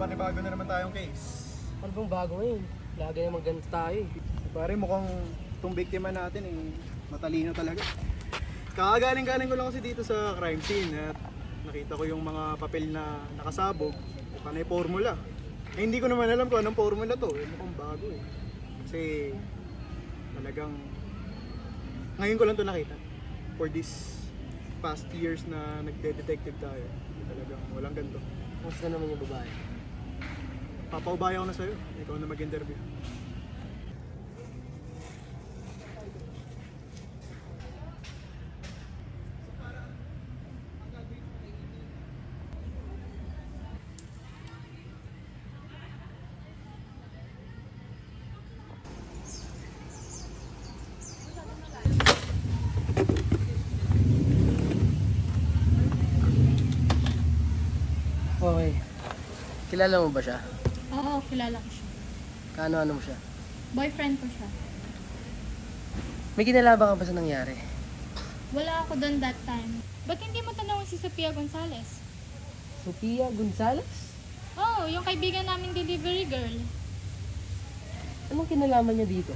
panibago na naman tayong case. Ano bang bago ngayon? Lagi naman ganito tayo eh. Pare, mukhang itong biktima natin matalino talaga. Kakagaling-galing ko lang kasi dito sa crime scene at nakita ko yung mga papel na nakasabog. Panay formula. Hindi ko naman alam kung anong formula to. Mukhang bago eh. Kasi talagang ngayon ko lang to nakita. For this past years na nagde-detective tayo. Talagang walang ganito. Kamusta naman yung babae? Papaubaya ko na sa'yo. Ikaw na mag-interview. Okay. Kilala mo ba siya? Oo, kilala ko siya. Kaano-ano mo siya? Boyfriend ko siya. May kinalaban ka ba sa nangyari? Wala ako doon that time. Ba't hindi mo tanongin si Sophia Gonzalez? Sophia Gonzalez? Oo, yung kaibigan namin delivery girl. Anong kinalaman niya dito?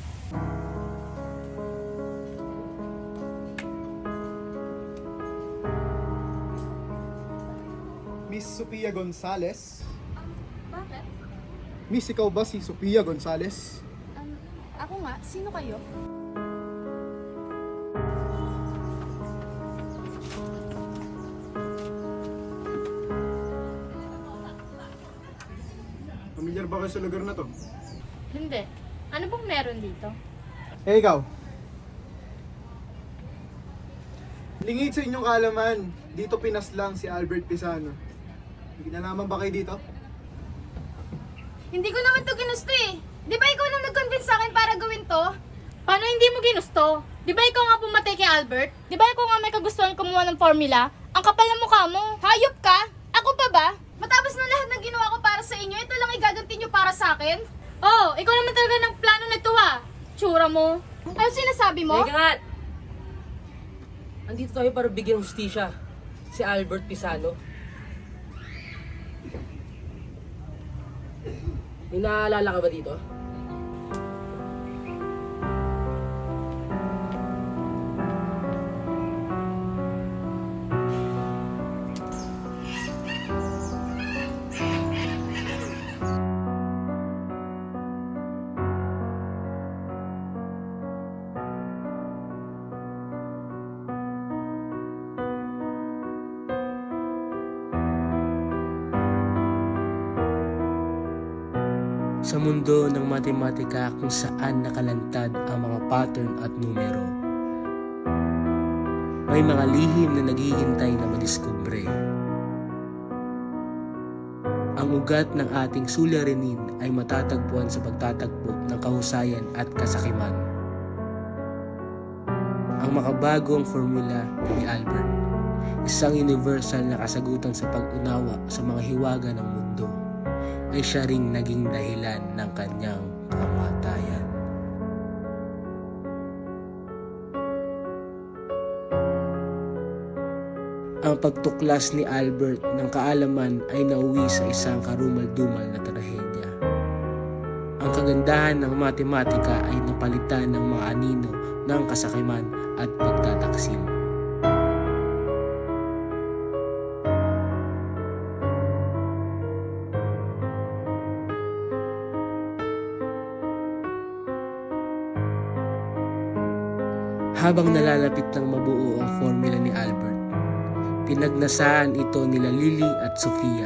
Miss Sophia Gonzalez. Bakit? Miss, ikaw ba si Sophia Gonzalez? Ako nga. Sino kayo? Pamilyar ba kayo sa lugar na to? Hindi. Ano bang meron dito? Eh ikaw? Lingid sa inyong kaalaman, dito pinaslang si Albert Pisano. Hindi na naman ba kayo dito? Hindi ko naman to ginusto eh. Di ba ikaw nang nag-convince sa akin para gawin to? Paano hindi mo ginusto? Di ba ikaw nga pumatay kay Albert? Di ba ikaw nga may kagustuhan kumuha ng formula? Ang kapal ng mukha mo. Hayop ka? Ako pa ba? Matapos na lahat ng ginawa ko para sa inyo, ito lang igaganti nyo para sa akin? Oh, ikaw naman talaga ng plano na ito ah. Tsura mo. Ano sinasabi mo? Teka nga! Andito tayo para bigyan ng hustisya. Si Albert Pisano. May naaalala ka ba dito? Sa mundo ng matematika kung saan nakalantad ang mga pattern at numero, may mga lihim na naghihintay na madiskubre. Ang ugat ng ating suliranin ay matatagpuan sa pagtatagpo ng kahusayan at kasakiman. Ang makabagong formula ni Albert, isang universal na kasagutan sa pag-unawa sa mga hiwaga ng mundo, ay siya ring naging dahilan ng kanyang kamatayan. Ang pagtuklas ni Albert ng kaalaman ay nauwi sa isang karumal-dumal na trahedya. Ang kagandahan ng matematika ay napalitan ng mga anino ng kasakiman at pagtataksil. Habang nalalapit ng mabuo ang formula ni Albert, pinagnasaan ito nila Lily at Sophia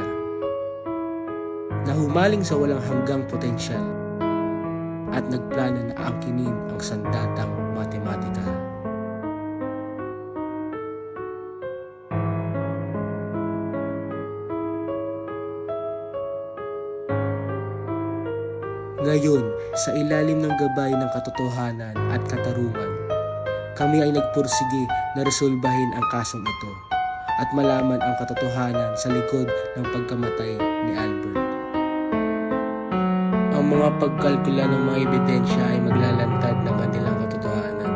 na humaling sa walang hanggang potensyal at nagplano na angkinin ang sandatang matematika. Ngayon, sa ilalim ng gabay ng katotohanan at katarungan, kami ay nagpursige na resolbahin ang kasong ito at malaman ang katotohanan sa likod ng pagkamatay ni Albert. Ang mga pagkalkula ng mga ebidensya ay maglalantad ng kanilang katotohanan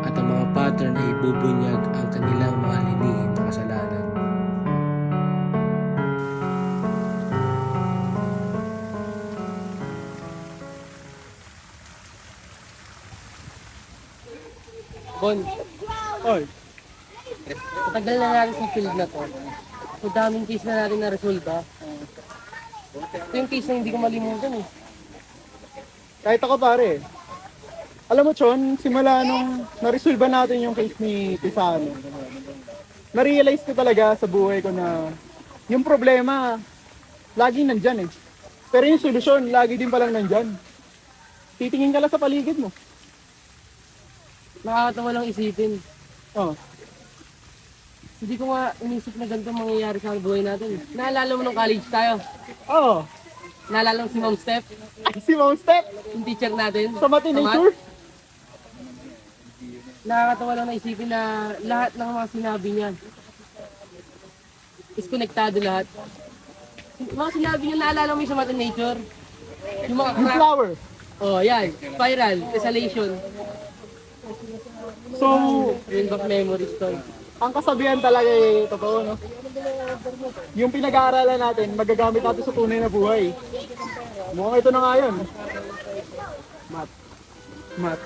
at ang mga pattern ay ibubunyag ang kanilang mga linihin na kasalanan. Bon, Oy, matagal na natin sa field na to. So daming case na natin na-resolve. Ito yung case na hindi ko malimutan eh. kahit ako pare. Alam mo, Chon, simula nung na-resolve natin yung case ni Pisano, na-realize ko talaga sa buhay ko na yung problema, laging nandyan eh. Pero yung solusyon, lagi din palang nandyan. Titingin ka lang sa paligid mo. Nakakatawa lang isipin. Oh. Hindi ko nga inisip na ganito mangyayari sa buhay natin. Naalala mo nung college tayo? Oh, Naalala mo si Ma'am Steph? si Mount Step, Yung teacher natin? sa Matinature. Nakakatawa lang na isipin na lahat ng mga sinabi niya is konektado lahat. Yung mga sinabi niya, naalala mo yung sa Math and Nature? Yung mga Yung flower. Oh, yan. Spiral, tessellation. So, Rain back memories to. ang kasabihan talaga eh, totoo, no? Yung pinag-aaralan natin, magagamit natin sa tunay na buhay. Mukhang ito na nga yun. Math.